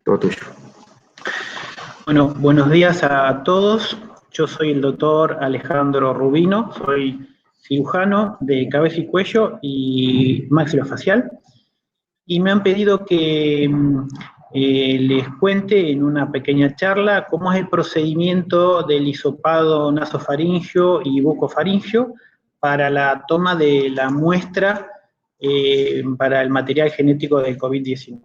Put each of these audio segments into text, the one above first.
todo tuyo. Bueno, buenos días a todos. Yo soy el doctor Alejandro Rubino, soy cirujano de cabeza y cuello y maxilofacial, y me han pedido que les cuente en una pequeña charla cómo es el procedimiento del hisopado nasofaringio y bucofaringio para la toma de la muestra para el material genético del COVID-19.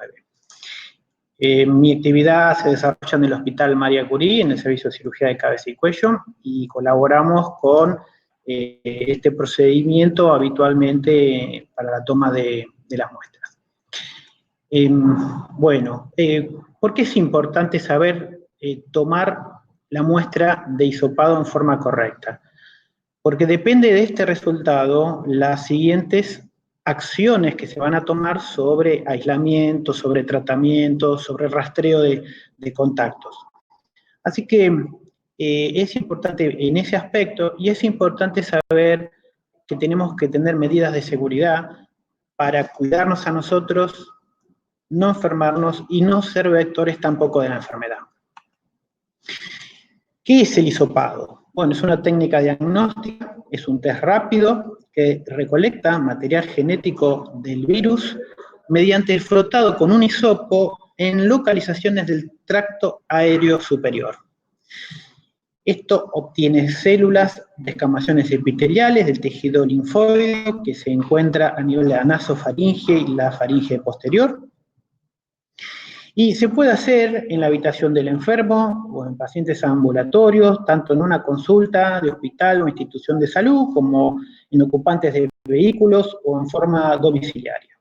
Mi actividad se desarrolla en el Hospital María Curie, en el Servicio de Cirugía de Cabeza y Cuello, y colaboramos con este procedimiento habitualmente para la toma de las muestras. ¿Por qué es importante saber tomar la muestra de hisopado en forma correcta? Porque depende de este resultado las siguientes acciones que se van a tomar sobre aislamiento, sobre tratamiento, sobre rastreo de contactos. Así que es importante en ese aspecto, y es importante saber que tenemos que tener medidas de seguridad para cuidarnos a nosotros, no enfermarnos y no ser vectores tampoco de la enfermedad. ¿Qué es el hisopado? Bueno, es una técnica diagnóstica, es un test rápido que recolecta material genético del virus mediante el frotado con un hisopo en localizaciones del tracto aéreo superior. Esto obtiene células de escamaciones epiteliales del tejido linfóideo que se encuentra a nivel de la nasofaringe y la faringe posterior. Y se puede hacer en la habitación del enfermo o en pacientes ambulatorios, tanto en una consulta de hospital o institución de salud, como en ocupantes de vehículos o en forma domiciliaria.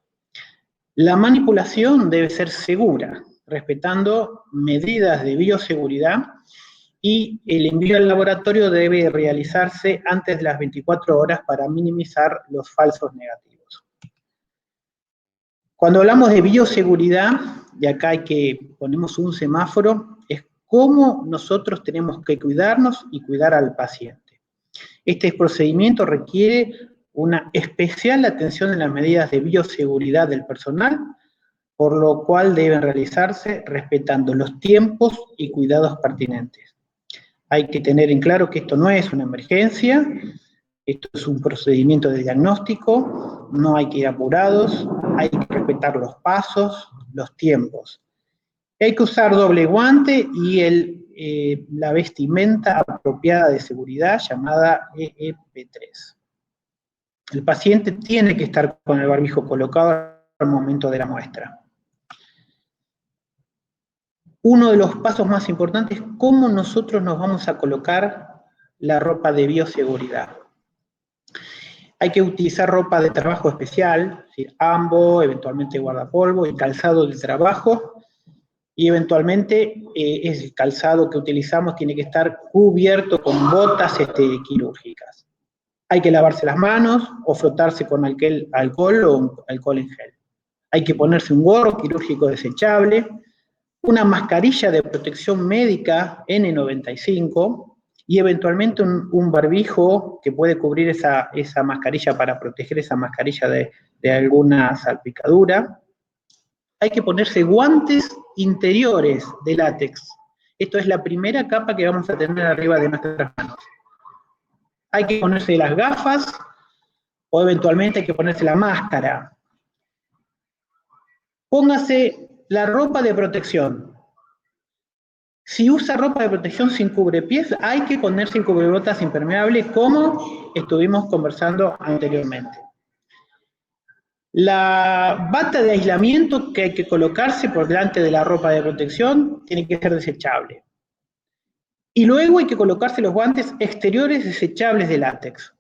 La manipulación debe ser segura, respetando medidas de bioseguridad, y el envío al laboratorio debe realizarse antes de las 24 horas para minimizar los falsos negativos. Cuando hablamos de bioseguridad, y acá ponemos un semáforo, es cómo nosotros tenemos que cuidarnos y cuidar al paciente. Este procedimiento requiere una especial atención en las medidas de bioseguridad del personal, por lo cual deben realizarse respetando los tiempos y cuidados pertinentes. Hay que tener en claro que esto no es una emergencia, esto es un procedimiento de diagnóstico, no hay que ir apurados, hay que respetar los pasos, los tiempos. Hay que usar doble guante y la vestimenta apropiada de seguridad llamada EEP3. El paciente tiene que estar con el barbijo colocado al momento de la muestra. Uno de los pasos más importantes es cómo nosotros nos vamos a colocar la ropa de bioseguridad. Hay que utilizar ropa de trabajo especial, es decir, ambo, eventualmente guardapolvo, y calzado de trabajo, y eventualmente el calzado que utilizamos tiene que estar cubierto con botas quirúrgicas. Hay que lavarse las manos o frotarse con alcohol o alcohol en gel. Hay que ponerse un gorro quirúrgico desechable, una mascarilla de protección médica N95, y eventualmente un barbijo que puede cubrir esa mascarilla para proteger esa mascarilla de alguna salpicadura. Hay que ponerse guantes interiores de látex. Esto es la primera capa que vamos a tener arriba de nuestras manos. Hay que ponerse las gafas o eventualmente hay que ponerse la máscara. Póngase la ropa de protección. Si usa ropa de protección sin cubrepiés, hay que ponerse el cubrebotas impermeable, como estuvimos conversando anteriormente. La bata de aislamiento que hay que colocarse por delante de la ropa de protección tiene que ser desechable. Y luego hay que colocarse los guantes exteriores desechables de látex.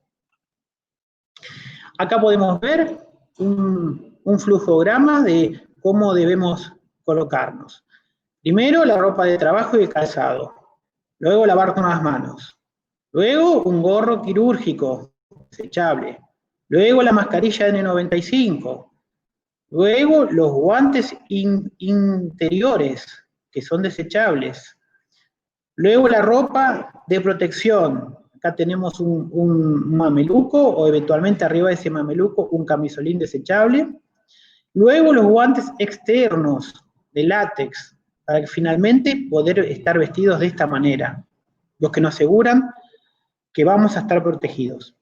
Acá podemos ver un flujograma de cómo debemos colocarnos. Primero la ropa de trabajo y el calzado, luego lavarnos las manos, luego un gorro quirúrgico desechable, luego la mascarilla N95, luego los guantes interiores que son desechables, luego la ropa de protección. Acá tenemos un mameluco o eventualmente arriba de ese mameluco un camisolín desechable, luego los guantes externos de látex para finalmente poder estar vestidos de esta manera, los que nos aseguran que vamos a estar protegidos.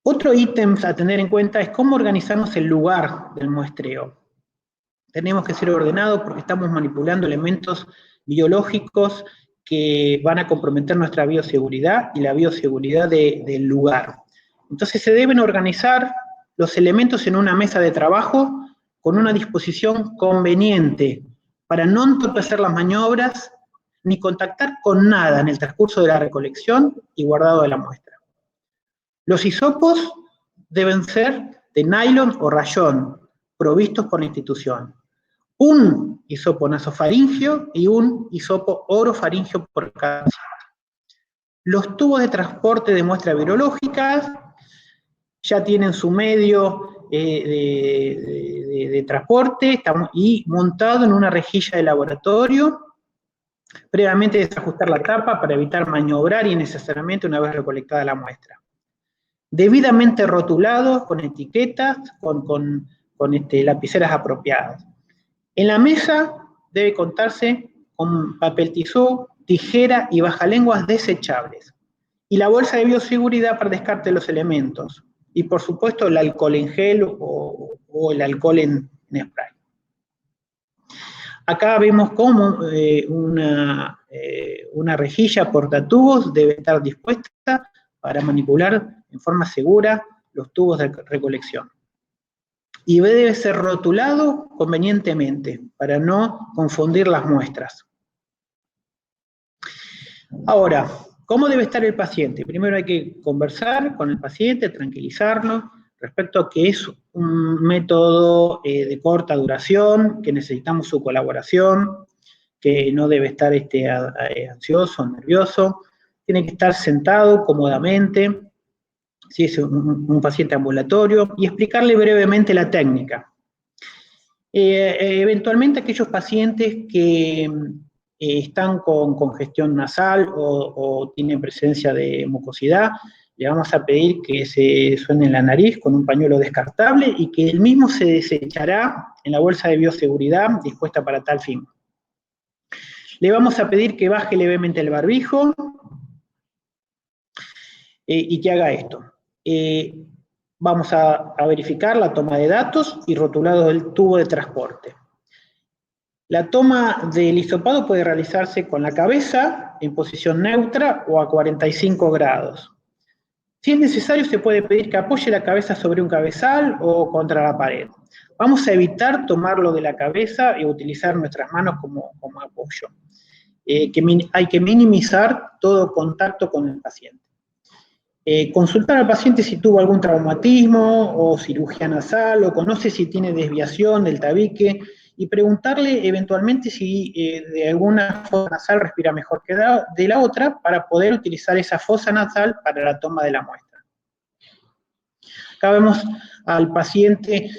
Otro ítem a tener en cuenta es cómo organizarnos el lugar del muestreo. Tenemos que ser ordenados porque estamos manipulando elementos biológicos que van a comprometer nuestra bioseguridad y la bioseguridad del lugar. Entonces se deben organizar los elementos en una mesa de trabajo con una disposición conveniente para no entorpecer las maniobras ni contactar con nada en el transcurso de la recolección y guardado de la muestra. Los hisopos deben ser de nylon o rayón, provistos por la institución. Un hisopo nasofaringio y un hisopo orofaringio por cada paciente. Los tubos de transporte de muestras virológicas ya tienen su medio de transporte y montado en una rejilla de laboratorio, previamente desajustar la tapa para evitar maniobrar innecesariamente una vez recolectada la muestra. Debidamente rotulados con etiquetas, con lapiceras apropiadas. En la mesa debe contarse con papel tisú, tijera y bajalenguas desechables. Y la bolsa de bioseguridad para descarte los elementos. Y por supuesto el alcohol en gel o el alcohol en spray. Acá vemos cómo una rejilla portatubos debe estar dispuesta para manipular en forma segura los tubos de recolección. Y debe ser rotulado convenientemente para no confundir las muestras. Ahora, ¿cómo debe estar el paciente? Primero hay que conversar con el paciente, tranquilizarlo respecto a que es un método de corta duración, que necesitamos su colaboración, que no debe estar ansioso, nervioso, tiene que estar sentado cómodamente, si es un paciente ambulatorio, y explicarle brevemente la técnica. Eventualmente aquellos pacientes que están con congestión nasal o tienen presencia de mucosidad, le vamos a pedir que se suene en la nariz con un pañuelo descartable y que el mismo se desechará en la bolsa de bioseguridad dispuesta para tal fin. Le vamos a pedir que baje levemente el barbijo y que haga esto. Vamos a verificar la toma de datos y rotulado del tubo de transporte. La toma del hisopado puede realizarse con la cabeza en posición neutra o a 45 grados. Si es necesario, se puede pedir que apoye la cabeza sobre un cabezal o contra la pared. Vamos a evitar tomarlo de la cabeza y utilizar nuestras manos como apoyo. Hay que minimizar todo contacto con el paciente. Consultar al paciente si tuvo algún traumatismo o cirugía nasal, o conoce si tiene desviación del tabique, y preguntarle eventualmente si de alguna fosa nasal respira mejor que de la otra, para poder utilizar esa fosa nasal para la toma de la muestra. Acá vemos al paciente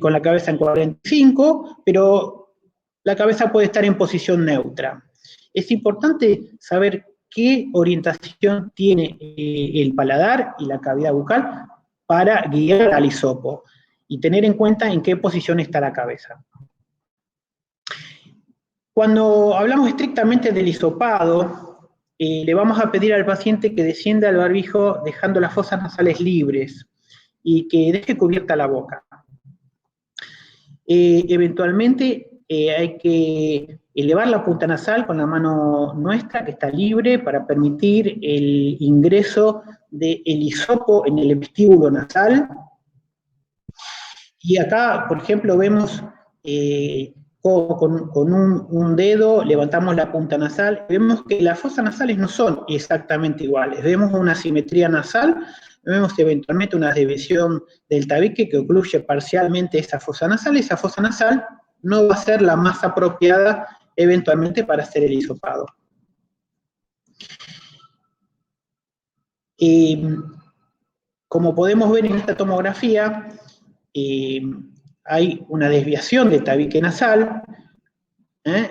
con la cabeza en 45, pero la cabeza puede estar en posición neutra. Es importante saber qué orientación tiene el paladar y la cavidad bucal para guiar al hisopo y tener en cuenta en qué posición está la cabeza. Cuando hablamos estrictamente del hisopado, le vamos a pedir al paciente que descienda al barbijo dejando las fosas nasales libres y que deje cubierta la boca. Eventualmente hay que elevar la punta nasal con la mano nuestra, que está libre, para permitir el ingreso del hisopo en el vestíbulo nasal. Y acá, por ejemplo, vemos con un dedo levantamos la punta nasal, vemos que las fosas nasales no son exactamente iguales, vemos una simetría nasal, vemos eventualmente una desviación del tabique que ocluye parcialmente esa fosa nasal no va a ser la más apropiada eventualmente para hacer el hisopado. Como podemos ver en esta tomografía, hay una desviación del tabique nasal,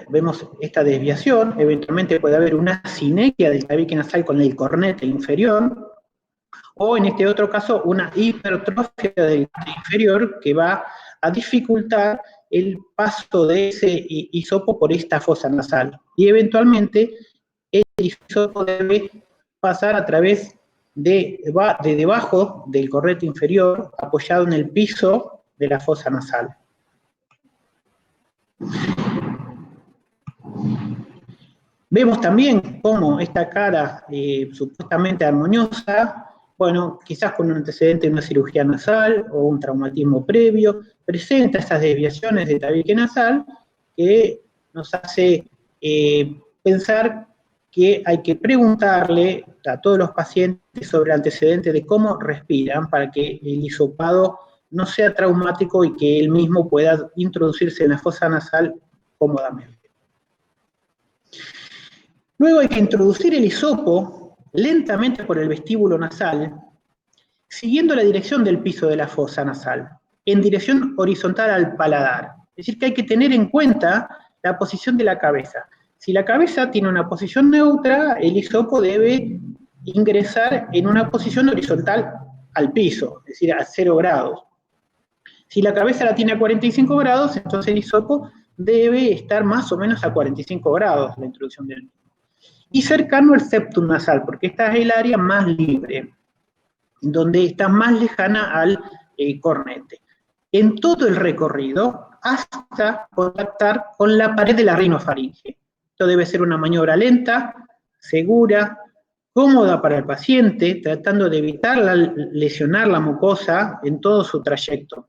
vemos esta desviación, eventualmente puede haber una sinequia del tabique nasal con el cornete inferior, o en este otro caso una hipertrofia del inferior que va a dificultar el paso de ese hisopo por esta fosa nasal. Y eventualmente el hisopo debe pasar a través de debajo del cornete inferior, apoyado en el piso de la fosa nasal. Vemos también cómo esta cara supuestamente armoniosa, bueno, quizás con un antecedente de una cirugía nasal o un traumatismo previo, presenta estas desviaciones de tabique nasal que nos hace pensar que hay que preguntarle a todos los pacientes sobre el antecedente de cómo respiran para que el hisopado no sea traumático y que él mismo pueda introducirse en la fosa nasal cómodamente. Luego hay que introducir el hisopo lentamente por el vestíbulo nasal, siguiendo la dirección del piso de la fosa nasal, en dirección horizontal al paladar. Es decir, que hay que tener en cuenta la posición de la cabeza. Si la cabeza tiene una posición neutra, el hisopo debe ingresar en una posición horizontal al piso, es decir, a 0 grados. Si la cabeza la tiene a 45 grados, entonces el hisopo debe estar más o menos a 45 grados, la introducción del mismo. Y cercano al septum nasal, porque esta es el área más libre, donde está más lejana al cornete. En todo el recorrido, hasta contactar con la pared de la rinofaringe. Esto debe ser una maniobra lenta, segura, cómoda para el paciente, tratando de evitar lesionar la mucosa en todo su trayecto.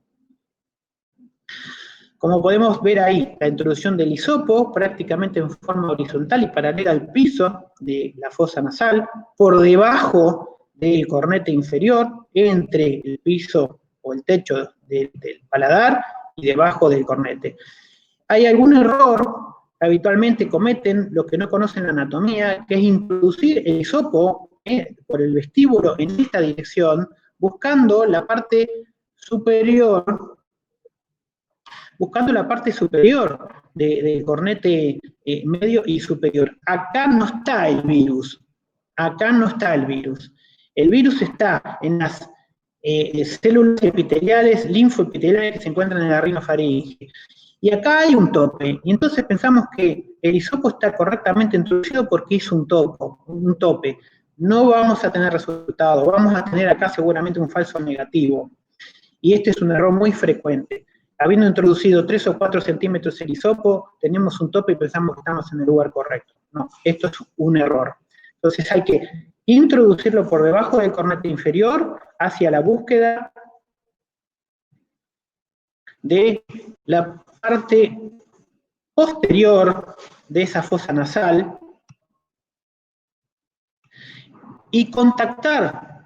Como podemos ver ahí, la introducción del hisopo prácticamente en forma horizontal y paralela al piso de la fosa nasal, por debajo del cornete inferior, entre el piso o el techo del paladar y debajo del cornete. Hay algún error que habitualmente cometen los que no conocen la anatomía, que es introducir el hisopo por el vestíbulo en esta dirección, buscando la parte superior del cornete medio y superior. Acá no está el virus. Acá no está el virus. El virus está en las células epiteliales, linfoepiteliales que se encuentran en la rinofaringe. Y acá hay un tope. Y entonces pensamos que el hisopo está correctamente introducido porque hizo un tope. No vamos a tener resultado. Vamos a tener acá seguramente un falso negativo. Y este es un error muy frecuente. Habiendo introducido 3 o 4 centímetros el hisopo, tenemos un tope y pensamos que estamos en el lugar correcto. No, esto es un error. Entonces hay que introducirlo por debajo del cornete inferior hacia la búsqueda de la parte posterior de esa fosa nasal y contactar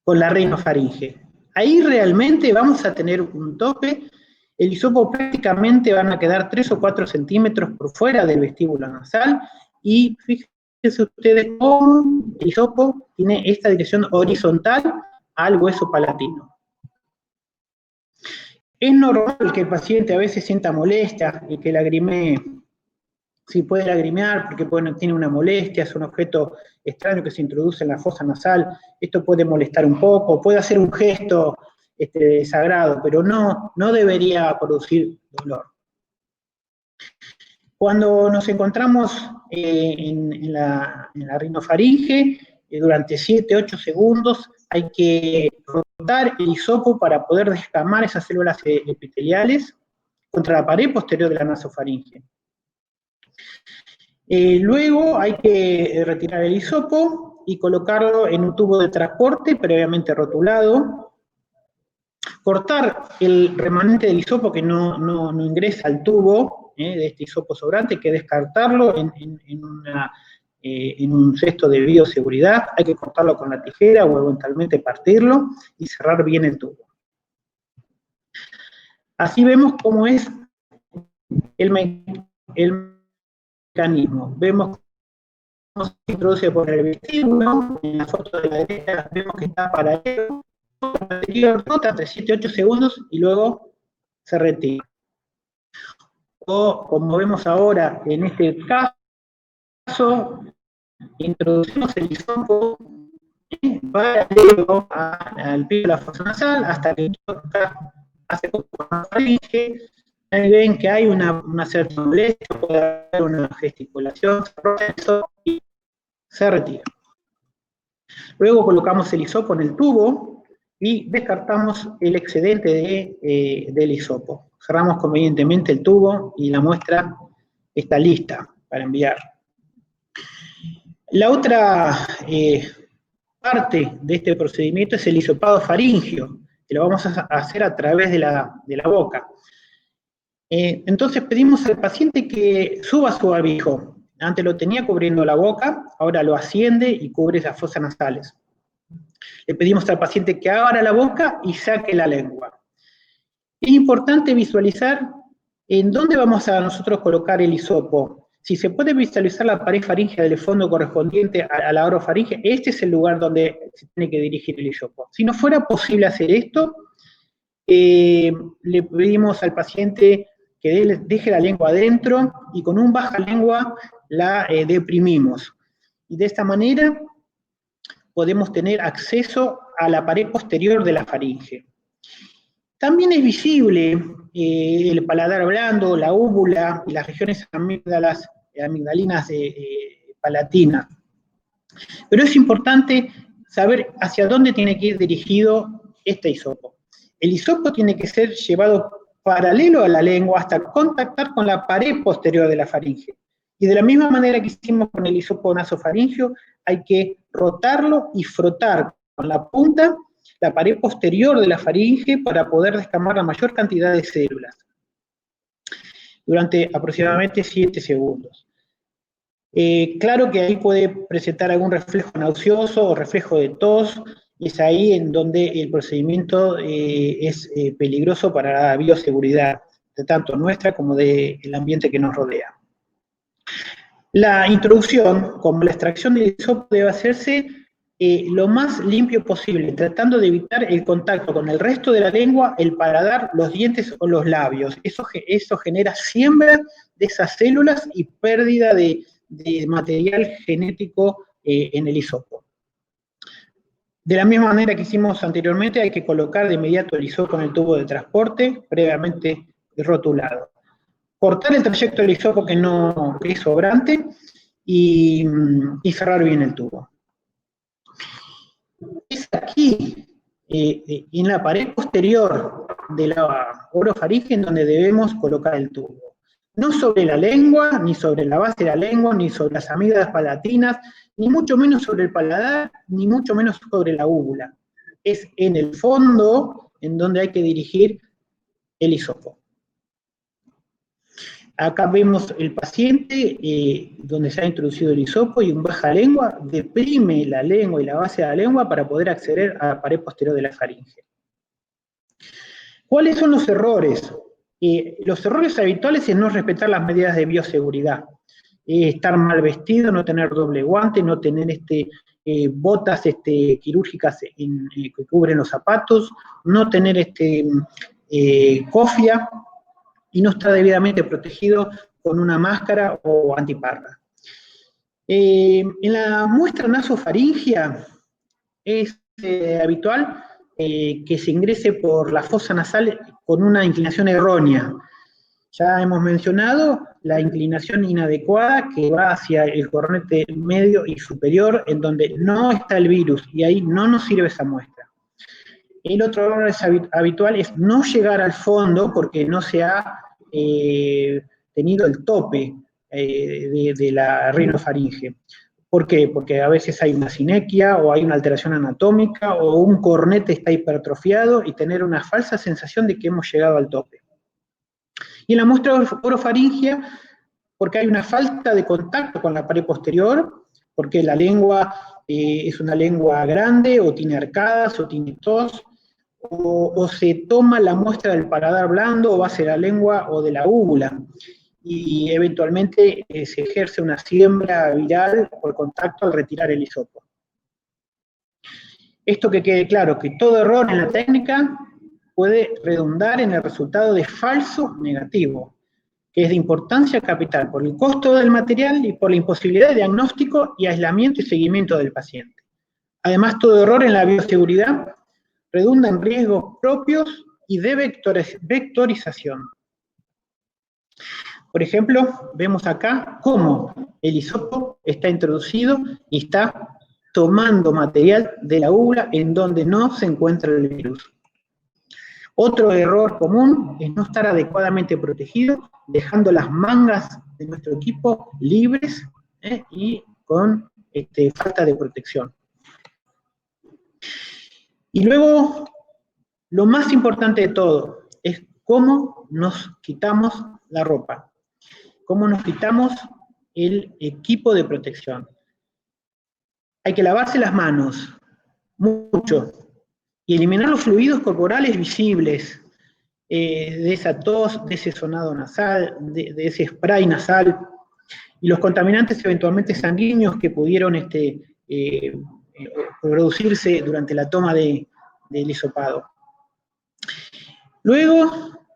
con la rinofaringe. Ahí realmente vamos a tener un tope. El hisopo prácticamente van a quedar 3 o 4 centímetros por fuera del vestíbulo nasal y fíjense ustedes cómo el hisopo tiene esta dirección horizontal al hueso palatino. Es normal que el paciente a veces sienta molestia y que lagrimee, si puede lagrimear porque tiene una molestia, es un objeto extraño que se introduce en la fosa nasal, esto puede molestar un poco, puede hacer un gesto desagrado, pero no debería producir dolor. Cuando nos encontramos en la rinofaringe, durante 7-8 segundos hay que rotar el hisopo para poder descamar esas células epiteliales contra la pared posterior de la nasofaringe. Luego hay que retirar el hisopo y colocarlo en un tubo de transporte previamente rotulado, cortar el remanente del hisopo que no ingresa al tubo de este hisopo sobrante, hay que descartarlo en un cesto de bioseguridad, hay que cortarlo con la tijera o eventualmente partirlo y cerrar bien el tubo. Así vemos cómo es el mecanismo. Vemos cómo se introduce por el vestíbulo, en la foto de la derecha vemos que está paralelo, rota entre 7 y 8 segundos y luego se retira. O como vemos ahora en este caso, introducimos el hisopo paralelo al pie de la fosa nasal hasta que hace con la faringe, Ahí ven que hay una cierta molestia, puede haber una gesticulación, y se retira. Luego colocamos el hisopo en el tubo y descartamos el excedente del hisopo. Cerramos convenientemente el tubo y la muestra está lista para enviar. La otra parte de este procedimiento es el hisopado faríngeo, que lo vamos a hacer a través de la boca. Entonces pedimos al paciente que suba su barbijo. Antes lo tenía cubriendo la boca, ahora lo asciende y cubre las fosas nasales. Le pedimos al paciente que abra la boca y saque la lengua. Es importante visualizar en dónde vamos a nosotros colocar el hisopo. Si se puede visualizar la pared faríngea del fondo correspondiente a la orofaringe, este es el lugar donde se tiene que dirigir el hisopo. Si no fuera posible hacer esto, le pedimos al paciente que deje la lengua adentro y con un baja lengua la deprimimos. Y de esta manera podemos tener acceso a la pared posterior de la faringe. También es visible el paladar blando, la úvula y las regiones amigdalinas palatinas. Pero es importante saber hacia dónde tiene que ir dirigido este hisopo. El hisopo tiene que ser llevado paralelo a la lengua hasta contactar con la pared posterior de la faringe. Y de la misma manera que hicimos con el hisopo nasofaringeo, hay que rotarlo y frotar con la punta la pared posterior de la faringe para poder descamar la mayor cantidad de células durante aproximadamente 7 segundos. Claro que ahí puede presentar algún reflejo nauseoso o reflejo de tos, y es ahí en donde el procedimiento es peligroso para la bioseguridad, de tanto nuestra como del ambiente que nos rodea. La introducción, como la extracción del hisopo, debe hacerse lo más limpio posible, tratando de evitar el contacto con el resto de la lengua, el paladar, los dientes o los labios. Eso genera siembra de esas células y pérdida de material genético en el hisopo. De la misma manera que hicimos anteriormente, hay que colocar de inmediato el hisopo en el tubo de transporte, previamente rotulado. Cortar el trayecto del hisopo que es sobrante y cerrar bien el tubo. Es aquí, en la pared posterior de la orofaringe, en donde debemos colocar el tubo. No sobre la lengua, ni sobre la base de la lengua, ni sobre las amígdalas palatinas, ni mucho menos sobre el paladar, ni mucho menos sobre la úvula. Es en el fondo en donde hay que dirigir el hisopo. Acá vemos el paciente donde se ha introducido el hisopo y un baja lengua deprime la lengua y la base de la lengua para poder acceder a la pared posterior de la faringe. ¿Cuáles son los errores? Los errores habituales es no respetar las medidas de bioseguridad. Estar mal vestido, no tener doble guante, no tener botas quirúrgicas que cubren los zapatos, no tener cofia, y no está debidamente protegido con una máscara o antiparra. En la muestra nasofaringea es habitual que se ingrese por la fosa nasal con una inclinación errónea. Ya hemos mencionado la inclinación inadecuada que va hacia el cornete medio y superior, en donde no está el virus, y ahí no nos sirve esa muestra. El otro error habitual es no llegar al fondo porque no se ha tenido el tope de la rinofaringe. ¿Por qué? Porque a veces hay una sinequia o hay una alteración anatómica o un cornete está hipertrofiado y tener una falsa sensación de que hemos llegado al tope. Y en la muestra orofaringea, porque hay una falta de contacto con la pared posterior, porque la lengua es una lengua grande o tiene arcadas o tiene tos, o se toma la muestra del paladar blando o base de la lengua o de la úvula, y eventualmente se ejerce una siembra viral por contacto al retirar el hisopo. Esto que quede claro, que todo error en la técnica puede redundar en el resultado de falso negativo, que es de importancia capital por el costo del material y por la imposibilidad de diagnóstico y aislamiento y seguimiento del paciente. Además, todo error en la bioseguridad redunda en riesgos propios y de vectorización. Por ejemplo, vemos acá cómo el hisopo está introducido y está tomando material de la úvula en donde no se encuentra el virus. Otro error común es no estar adecuadamente protegido, dejando las mangas de nuestro equipo libres y con falta de protección. Y luego, lo más importante de todo es cómo nos quitamos la ropa, cómo nos quitamos el equipo de protección. Hay que lavarse las manos, mucho, y eliminar los fluidos corporales visibles, de esa tos, de ese sonado nasal, de ese spray nasal, y los contaminantes eventualmente sanguíneos que pudieron producirse durante la toma del hisopado. Luego,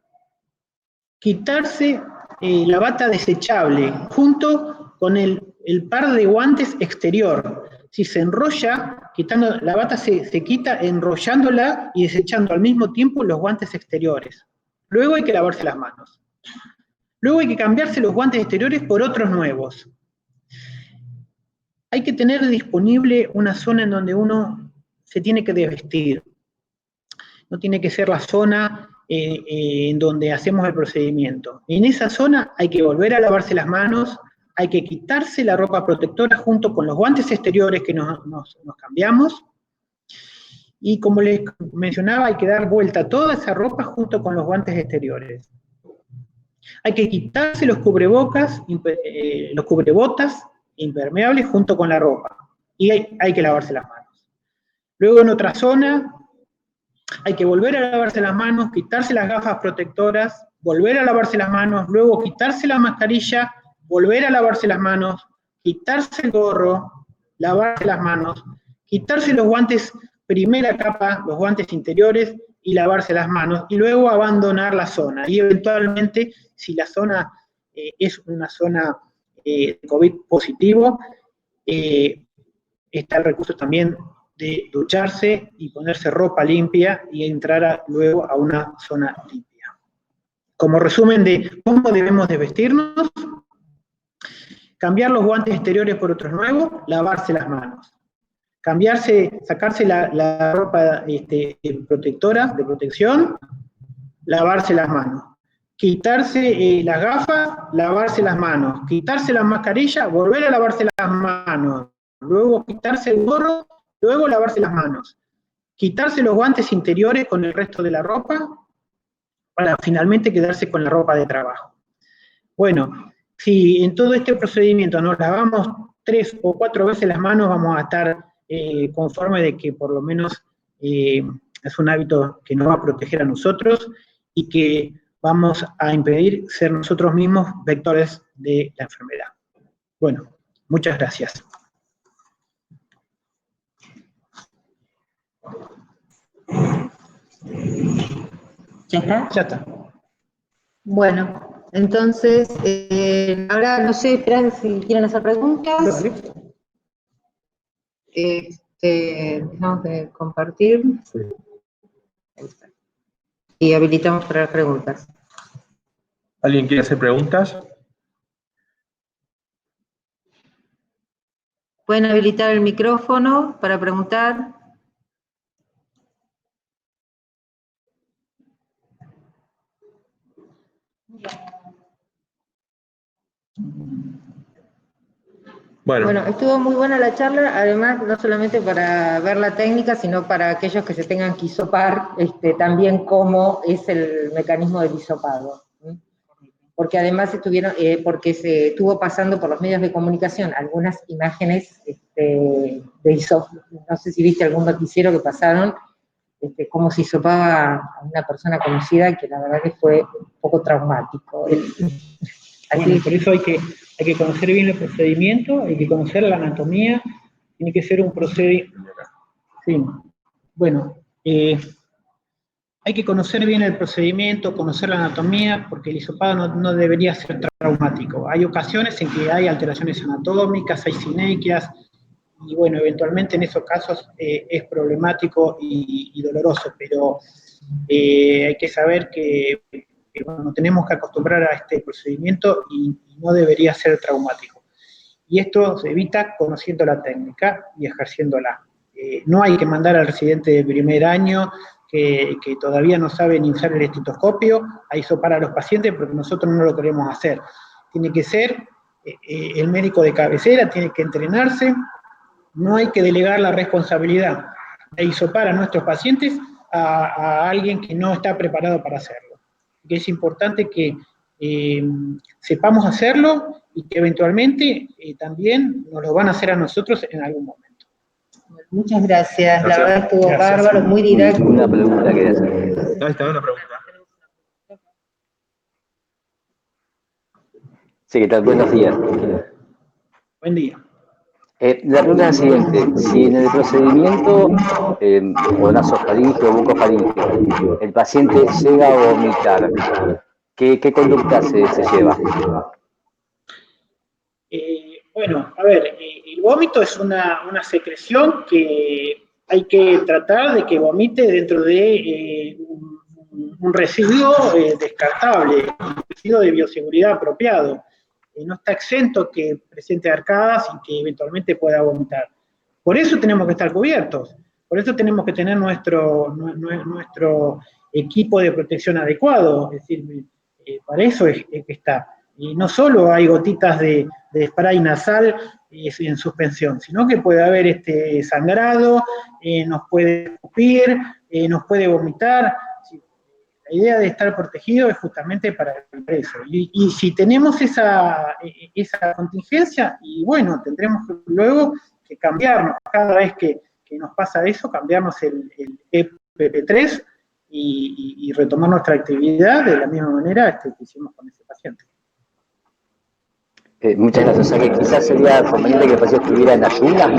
quitarse la bata desechable junto con el par de guantes exterior. Si se enrolla, quitando la bata se quita enrollándola y desechando al mismo tiempo los guantes exteriores. Luego hay que lavarse las manos. Luego hay que cambiarse los guantes exteriores por otros nuevos. Hay que tener disponible una zona en donde uno se tiene que desvestir. No tiene que ser la zona en donde hacemos el procedimiento. En esa zona hay que volver a lavarse las manos, hay que quitarse la ropa protectora junto con los guantes exteriores que nos cambiamos, y como les mencionaba, hay que dar vuelta a toda esa ropa junto con los guantes exteriores. Hay que quitarse los cubrebotas impermeables junto con la ropa, y hay que lavarse las manos. Luego en otra zona, hay que volver a lavarse las manos, quitarse las gafas protectoras, volver a lavarse las manos, luego quitarse la mascarilla, volver a lavarse las manos, quitarse el gorro, lavarse las manos, quitarse los guantes, primera capa, los guantes interiores, y lavarse las manos, y luego abandonar la zona. Y eventualmente, si la zona es una zona de COVID positivo, está el recurso también de ducharse y ponerse ropa limpia y entrar luego a una zona limpia. Como resumen de cómo debemos de vestirnos: cambiar los guantes exteriores por otros nuevos, lavarse las manos. Sacarse la ropa protectora, de protección, lavarse las manos. Quitarse las gafas, lavarse las manos. Quitarse la mascarilla, volver a lavarse las manos. Luego quitarse el gorro, luego lavarse las manos. Quitarse los guantes interiores con el resto de la ropa, para finalmente quedarse con la ropa de trabajo. Bueno, si en todo este procedimiento nos lavamos 3 o 4 veces las manos, vamos a estar conforme de que por lo menos es un hábito que nos va a proteger a nosotros y que vamos a impedir ser nosotros mismos vectores de la enfermedad. Bueno, muchas gracias. ¿Ya está? Ya está. Bueno, entonces, ahora no sé, esperan si quieren hacer preguntas. Dejamos de compartir. Sí. Y habilitamos para las preguntas. ¿Alguien quiere hacer preguntas? Pueden habilitar el micrófono para preguntar. Bueno, estuvo muy buena la charla, además no solamente para ver la técnica, sino para aquellos que se tengan que hisopar, también cómo es el mecanismo del hisopado. Porque además porque se estuvo pasando por los medios de comunicación algunas imágenes de hisopado. No sé si viste algún noticiero que pasaron, cómo se hisopaba a una persona conocida, que la verdad que fue un poco traumático. Bueno, por eso hay que conocer bien el procedimiento, hay que conocer la anatomía, tiene que ser un procedimiento. Sí. Bueno, hay que conocer bien el procedimiento, conocer la anatomía, porque el hisopado no debería ser traumático. Hay ocasiones en que hay alteraciones anatómicas, hay sinequias, y bueno, eventualmente en esos casos es problemático y doloroso, pero hay que saber que nos tenemos que acostumbrar a este procedimiento y no debería ser traumático. Y esto se evita conociendo la técnica y ejerciéndola. No hay que mandar al residente de primer año que todavía no sabe ni usar el estetoscopio a hisopar a los pacientes porque nosotros no lo queremos hacer. Tiene que ser el médico de cabecera, tiene que entrenarse, no hay que delegar la responsabilidad de hisopar a nuestros pacientes a alguien que no está preparado para hacerlo. Que es importante que sepamos hacerlo y que eventualmente también nos lo van a hacer a nosotros en algún momento. Muchas gracias. La verdad estuvo bárbaro, muy directo. Una pregunta quería hacer. Ahí está, una pregunta. Sí, ¿qué tal? Buenos días. Buen día. La pregunta es la siguiente: si en el procedimiento o nasofaringeo o bucofaringeo el paciente llega a vomitar, ¿qué conducta se lleva? Bueno, a ver, el vómito es una secreción que hay que tratar de que vomite dentro de un residuo descartable, un residuo de bioseguridad apropiado. No está exento que presente arcadas y que eventualmente pueda vomitar. Por eso tenemos que estar cubiertos, por eso tenemos que tener nuestro equipo de protección adecuado, es decir, para eso es que está. Y no solo hay gotitas de spray nasal en suspensión, sino que puede haber sangrado, nos puede escupir, nos puede vomitar. La idea de estar protegido es justamente para eso. Y si tenemos esa contingencia, y bueno, tendremos luego que cambiarnos. Cada vez que nos pasa eso, cambiarnos el EPP3 y retomar nuestra actividad de la misma manera que hicimos con ese paciente. Muchas gracias. O sea que quizás sería conveniente que el paciente estuviera en ayunas,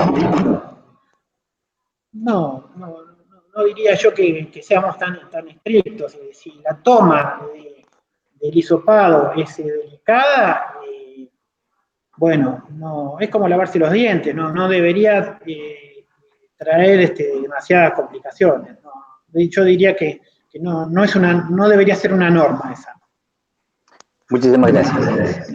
¿no? No diría yo que seamos tan estrictos. Si la toma del hisopado es delicada, bueno, no, es como lavarse los dientes, no debería traer demasiadas complicaciones. ¿No? Yo diría que no debería ser una norma esa. Muchísimas gracias.